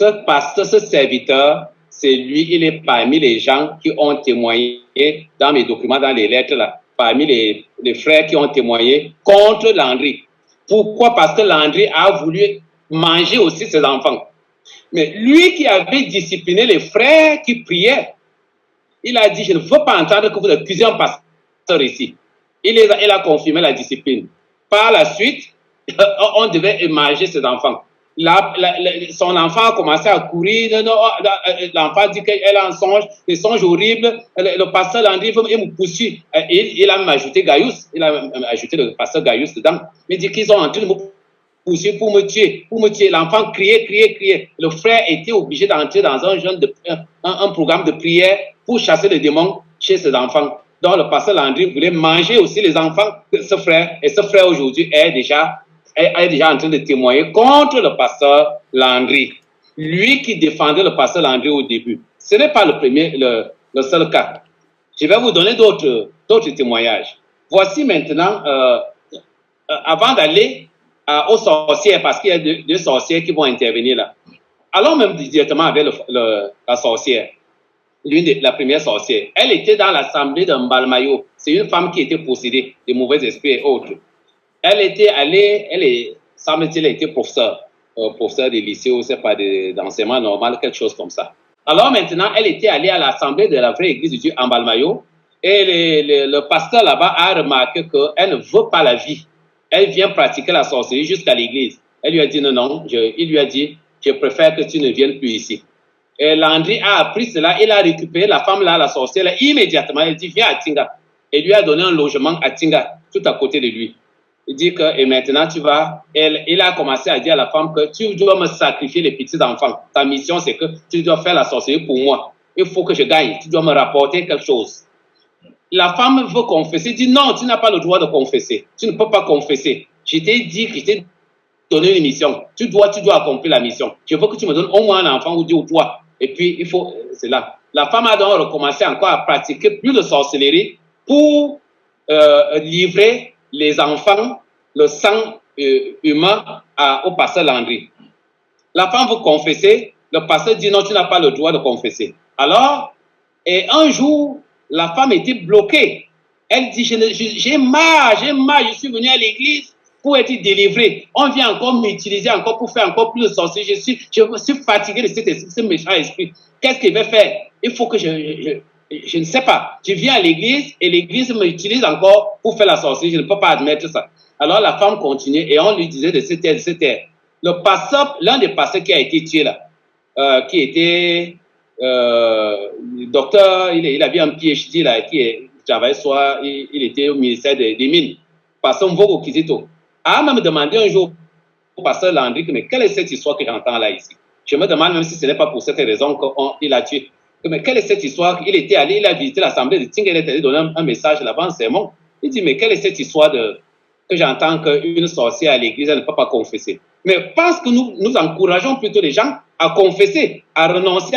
Ce pasteur, ce serviteur, c'est lui, il est parmi les gens qui ont témoigné dans mes documents, dans les lettres, là, parmi les frères qui ont témoigné contre Landry. Pourquoi? Parce que Landry a voulu manger aussi ses enfants. Mais lui qui avait discipliné les frères qui priaient, il a dit, je ne veux pas entendre que vous accusez un pasteur ici. Il a confirmé la discipline. Par la suite, on devait manger ses enfants. Son enfant a commencé à courir. L'enfant dit qu'elle a un songe, des songes horribles. Le pasteur Landry veut me poursuivre. Il a même ajouté Gaius. Il a même ajouté le pasteur Gaius dedans. Il dit qu'ils sont en train de me poursuivre pour me tuer. L'enfant criait. Le frère était obligé d'entrer dans un programme de prière pour chasser les démons chez ses enfants. Donc le pasteur Landry voulait manger aussi les enfants de ce frère. Et ce frère aujourd'hui est déjà en train de témoigner contre le pasteur Landry. Lui qui défendait le pasteur Landry au début. Ce n'est pas le seul cas. Je vais vous donner d'autres témoignages. Voici maintenant, avant d'aller aux sorcières, parce qu'il y a deux sorcières qui vont intervenir là. Allons même directement avec la sorcière. La première sorcière. Elle était dans l'assemblée de Mbalmayo. C'est une femme qui était possédée de mauvais esprits et autres. Semble-t-il, elle était professeur de lycée ou c'est pas d'enseignement normal, quelque chose comme ça. Alors maintenant, elle était allée à l'assemblée de la vraie église de Dieu en Mbalmayo et le pasteur là-bas a remarqué qu'elle ne veut pas la vie. Elle vient pratiquer la sorcellerie jusqu'à l'église. Elle lui a dit non. Il lui a dit, je préfère que tu ne viennes plus ici. Et Landry a appris cela. Il a récupéré la femme là, la sorcière là, immédiatement. Il dit, viens à Tinga. Et lui a donné un logement à Tinga, tout à côté de lui. Il dit que, et maintenant tu vas, il a commencé à dire à la femme que tu dois me sacrifier les petits enfants. Ta mission c'est que tu dois faire la sorcellerie pour moi. Il faut que je gagne. Tu dois me rapporter quelque chose. La femme veut confesser. Il dit non, tu n'as pas le droit de confesser. Tu ne peux pas confesser. Je t'ai dit que je t'ai donné une mission. Tu dois accomplir la mission. Je veux que tu me donnes au moins un enfant ou deux ou trois. Et puis, c'est là. La femme a donc recommencé encore à pratiquer plus de sorcellerie pour livrer les enfants, le sang humain au pasteur Landry. La femme veut confesser. Le pasteur dit non, tu n'as pas le droit de confesser. Alors, et un jour, la femme était bloquée. Elle dit, j'ai marre, je suis venue à l'église pour être délivrée. On vient encore m'utiliser encore pour faire encore plus de sorcellerie. Je suis fatiguée de ce méchant esprit. Qu'est-ce qu'il va faire? Il faut que je ne sais pas. Je viens à l'église et l'église m'utilise encore pour faire la sorcellerie. Je ne peux pas admettre ça. Alors la femme continuait et on lui disait de se taire. Le pasteur, l'un des pasteurs qui a été tué là, qui était docteur, il avait un PhD là, qui travaillait il était au ministère des Mines. Pasteur Mvogo Kizito a même demandé un jour au pasteur Landry, mais quelle est cette histoire que j'entends là ici? Je me demande même si ce n'est pas pour cette raison qu'il a tué. Mais quelle est cette histoire? Il était allé, il a visité l'assemblée de Tinga, il est allé donner un message là-bas, un sermon. Il dit, mais quelle est cette histoire que j'entends qu'une sorcière à l'église, elle ne peut pas confesser? Mais parce que nous encourageons plutôt les gens à confesser, à renoncer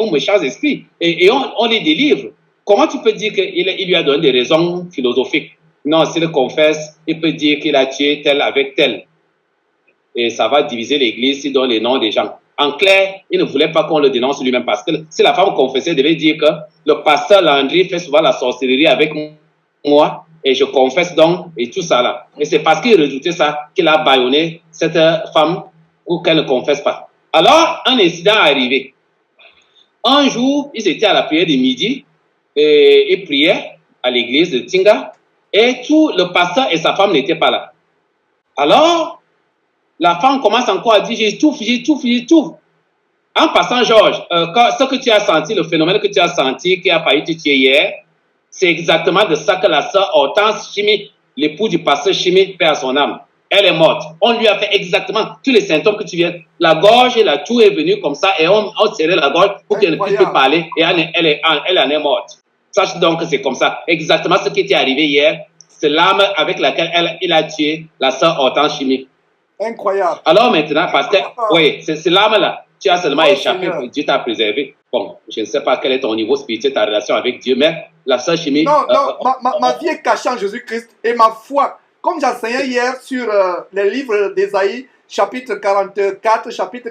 aux méchants esprits, et on les délivre. Comment tu peux dire qu'il lui a donné des raisons philosophiques? Non, s'il confesse, il peut dire qu'il a tué tel avec tel. Et ça va diviser l'église s'il donne les noms des gens. En clair, il ne voulait pas qu'on le dénonce lui-même parce que si la femme confessait, elle devait dire que le pasteur Landry fait souvent la sorcellerie avec moi et je confesse donc et tout ça là. Et c'est parce qu'il redoutait ça qu'il a bâillonné cette femme pour qu'elle ne confesse pas. Alors, un incident est arrivé. Un jour, ils étaient à la prière de midi et ils priaient à l'église de Tinga et tout le pasteur et sa femme n'étaient pas là. Alors, la femme commence encore à dire, j'étouffe. En passant, Georges, ce que tu as senti, le phénomène que tu as senti, qui a failli te tuer hier, c'est exactement de ça que la sœur Hortense Chimie, l'époux du pasteur Chimie, fait à son âme. Elle est morte. On lui a fait exactement tous les symptômes que tu viens. La gorge et la toux est venue comme ça et on serrait la gorge pour qu'elle ne puisse plus parler et elle en est morte. Sache donc que c'est comme ça. Exactement ce qui était arrivé hier, c'est l'âme avec laquelle il a tué la sœur Hortense Chimie. Incroyable. Alors maintenant, parce que, oui, c'est l'âme-là. Tu as seulement échappé, Dieu t'a préservé. Bon, je ne sais pas quel est ton niveau spirituel, ta relation avec Dieu, mais la sœur Chimie... Non, ma vie est cachée en Jésus-Christ et ma foi, comme j'enseignais hier sur les livres d'Ésaïe, chapitre 44, chapitre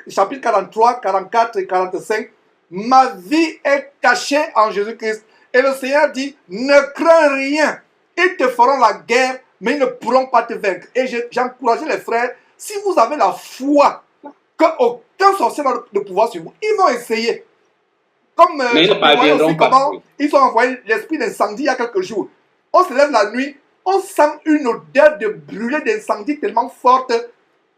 chapitre 43, 44 et 45, ma vie est cachée en Jésus-Christ. Et le Seigneur dit, ne crains rien. Ils te feront la guerre, mais ils ne pourront pas te vaincre. Et j'encourage les frères, si vous avez la foi qu'aucun sorcier n'a de pouvoir sur vous, ils vont essayer. Comme mais ils ne parviendront pas. Comment ils ont envoyé l'esprit d'incendie il y a quelques jours. On se lève la nuit, on sent une odeur de brûlé d'incendie tellement forte.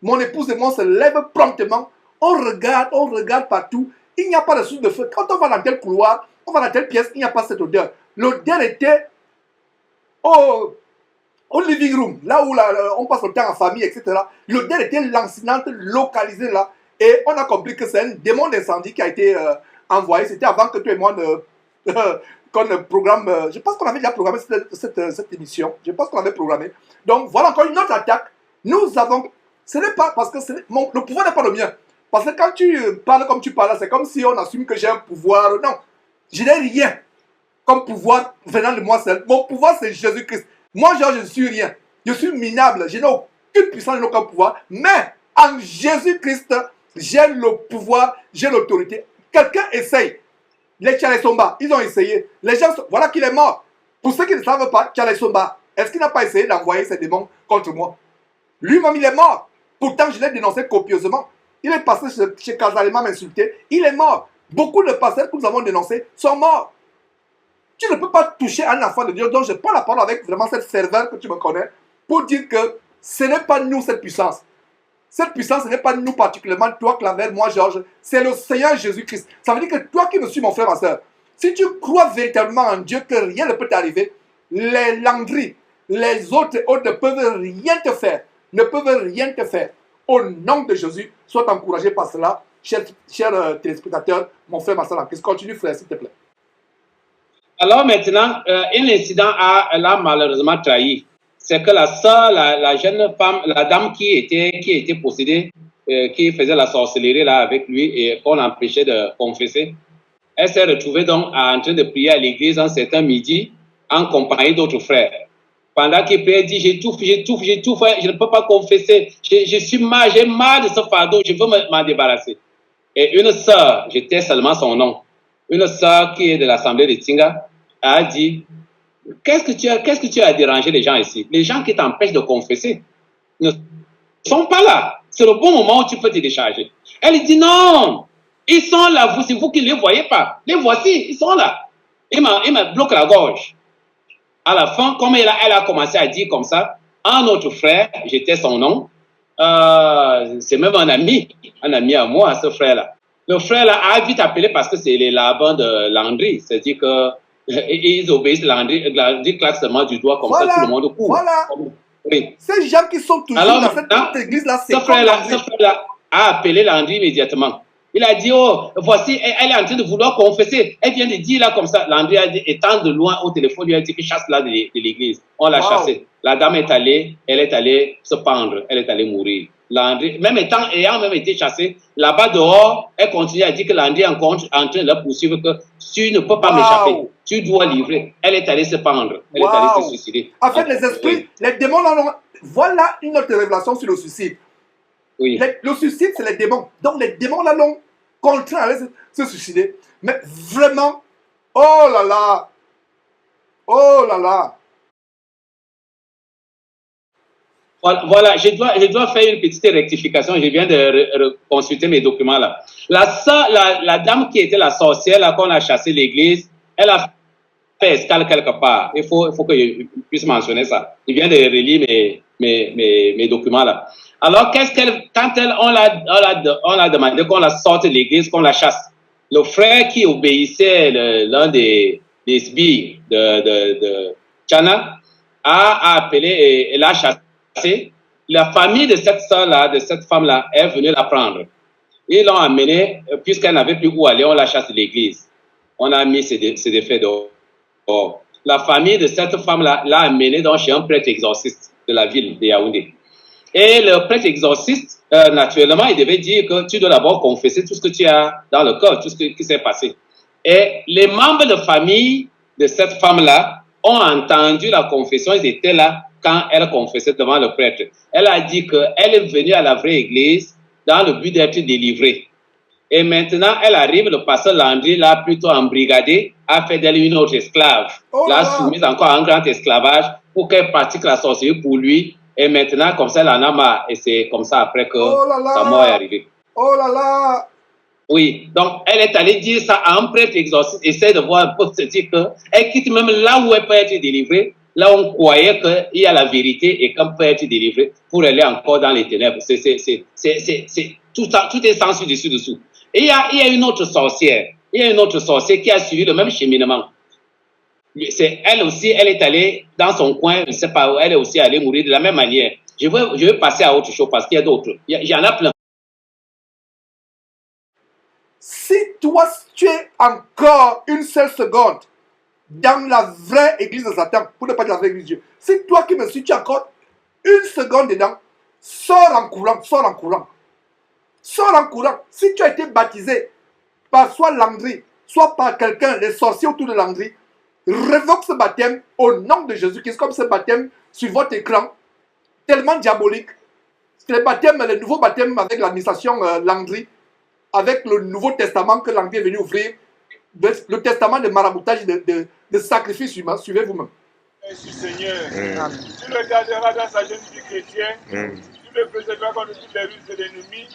Mon épouse et moi on se lève promptement. On regarde partout. Il n'y a pas de source de feu. Quand on va dans tel couloir, on va dans telle pièce, il n'y a pas cette odeur. L'odeur était au living room, là où on passe le temps en famille, etc. L'odeur était lancinante, localisée là. Et on a compris que c'est un démon d'incendie qui a été envoyé. C'était avant que toi et moi qu'on programme. Je pense qu'on avait déjà programmé cette émission. Je pense qu'on avait programmé. Donc voilà encore une autre attaque. Nous avons. Ce n'est pas parce que le pouvoir n'est pas le mien. Parce que quand tu parles comme tu parles, c'est comme si on assume que j'ai un pouvoir. Non, je n'ai rien comme pouvoir venant de moi seul. Mon pouvoir, c'est Jésus-Christ. Moi, je ne suis rien. Je suis minable. Je n'ai aucune puissance, je n'ai aucun pouvoir. Mais en Jésus-Christ, j'ai le pouvoir, j'ai l'autorité. Quelqu'un essaye. Les Tchalesomba, ils ont essayé. Les gens, voilà qu'il est mort. Pour ceux qui ne savent pas, Tchalesomba, est-ce qu'il n'a pas essayé d'envoyer ses démons contre moi? Lui-même, il est mort. Pourtant, je l'ai dénoncé copieusement. Il est passé chez Kazalema m'insulter. Il est mort. Beaucoup de pasteurs que nous avons dénoncés sont morts. Tu ne peux pas toucher un enfant de Dieu. Donc, je prends la parole avec vraiment cette ferveur que tu me connais pour dire que ce n'est pas nous cette puissance. Cette puissance, ce n'est pas nous particulièrement, toi, Claver, moi, Georges. C'est le Seigneur Jésus-Christ. Ça veut dire que toi qui me suis, mon frère, ma soeur, si tu crois véritablement en Dieu, que rien ne peut t'arriver, les Landry, les autres ne peuvent rien te faire. Ne peuvent rien te faire. Au nom de Jésus, sois encouragé par cela, cher téléspectateur, mon frère, ma soeur en Christ. Continue, frère, s'il te plaît. Alors maintenant, un incident l'a malheureusement trahi. C'est que la sœur, la jeune femme, la dame qui était possédée, qui faisait la sorcellerie là avec lui et qu'on empêchait de confesser, elle s'est retrouvée donc en train de prier à l'église un certain midi en compagnie d'autres frères. Pendant qu'il priait, elle dit, j'ai tout fait, je ne peux pas confesser, j'ai marre de ce fardeau, je veux m'en débarrasser. Et une sœur, j'étais seulement son nom, une sœur qui est de l'assemblée de Tinga, a dit, qu'est-ce que tu as dérangé les gens ici? Les gens qui t'empêchent de confesser ne sont pas là. C'est le bon moment où tu peux te décharger. Elle dit, non, ils sont là, c'est vous qui ne les voyez pas. Les voici, ils sont là. Il me bloque la gorge. À la fin, comme elle a commencé à dire comme ça, un autre frère, j'étais son nom, c'est même un ami à moi, ce frère-là. Le frère-là a vite appelé parce que c'est les labans de Landry. C'est-à-dire qu'ils obéissent Landry claque seulement du doigt comme ça, tout le monde court. Voilà. Oui. Ces gens qui sont toujours dans cette église-là, c'est ce frère-là a appelé Landry immédiatement. Il a dit, oh, voici, elle est en train de vouloir confesser. Elle vient de dire là comme ça. Landry a dit, étant de loin au téléphone, lui a dit que chasse-la de l'église. On l'a chassée. La dame elle est allée se pendre. Elle est allée mourir. Landry, ayant même été chassée, là-bas dehors, elle continue à dire que Landry est encore en train de la poursuivre, que tu ne peux pas m'échapper. Tu dois livrer. Elle est allée se pendre. Elle est allée se suicider. En fait, les esprits, les démons, voilà une autre révélation sur le suicide. Oui. Le suicide, c'est les démons. Donc, les démons, là, l'ont contraint à aller se suicider. Mais vraiment, oh là là, oh là là. Voilà, je dois faire une petite rectification. Je viens de consulter mes documents là. La dame qui était la sorcière, là, qu'on a chassé l'église, elle a fait escale quelque part. Il faut que je puisse mentionner ça. Je viens de relire mes documents là. Alors, quand on l'a demandé qu'on la sorte de l'église, qu'on la chasse, le frère qui obéissait, l'un des sbires de Tchana, a appelé et l'a chassé. La famille de cette sœur-là, de cette femme-là, est venue la prendre. Ils l'ont amenée, puisqu'elle n'avait plus où aller, on la chasse de l'église. On a mis ses défaits dehors. La famille de cette femme-là l'a amenée chez un prêtre exorciste de la ville de Yaoundé. Et le prêtre exorciste, naturellement, il devait dire que tu dois d'abord confesser tout ce que tu as dans le cœur, tout ce qui s'est passé. Et les membres de famille de cette femme-là ont entendu la confession, ils étaient là quand elle confessait devant le prêtre. Elle a dit qu'elle est venue à la vraie église dans le but d'être délivrée. Et maintenant, elle arrive, le pasteur Landry l'a plutôt embrigadée, a fait d'elle une autre esclave, l'a soumise encore à un grand esclavage pour qu'elle pratique la sorcellerie pour lui. Et maintenant, comme ça, elle en a marre. Et c'est comme ça après que sa mort est arrivée. Oh là là! Oui, donc elle est allée dire ça à un prêtre exorciste, essaie de voir un peu, se dire qu'elle quitte même là où elle peut être délivrée, là où on croyait qu'il y a la vérité et qu'elle peut être délivrée pour aller encore dans les ténèbres. Tout est sens dessus-dessous. Et il y a une autre sorcière, qui a suivi le même cheminement. Elle aussi, elle est allée dans son coin, je ne sais pas où, elle est aussi allée mourir de la même manière. Je vais passer à autre chose parce qu'il y a d'autres. Il y en a plein. Si toi, tu es encore une seule seconde dans la vraie église de Satan, pour ne pas dire la vraie église de Dieu, si toi qui me suis, tu es encore une seconde dedans, sors en courant, sors en courant. Sors en courant. Si tu as été baptisé par soit Landry, soit par quelqu'un, les sorciers autour de Landry, révoque ce baptême au nom de Jésus-Christ, comme ce baptême sur votre écran, tellement diabolique. C'est le nouveau baptême avec l'administration Landry, avec le Nouveau Testament que Landry est venu ouvrir, le testament de maraboutage de sacrifice humain. Suivez vous-même. Merci Seigneur. Tu le garderas dans sa jeune vie chrétienne. Tu le préserveras contre toutes les ruses de l'ennemi.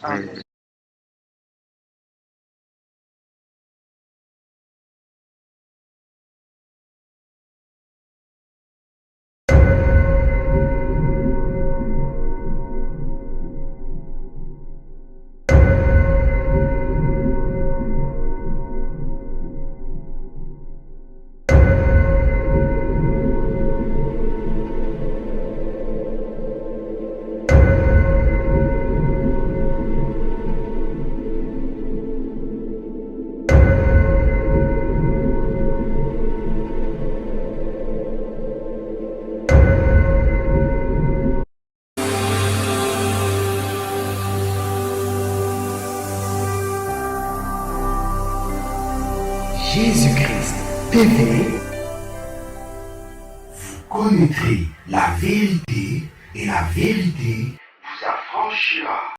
Jésus-Christ TV, vous connaîtrez la vérité et la vérité vous affranchira.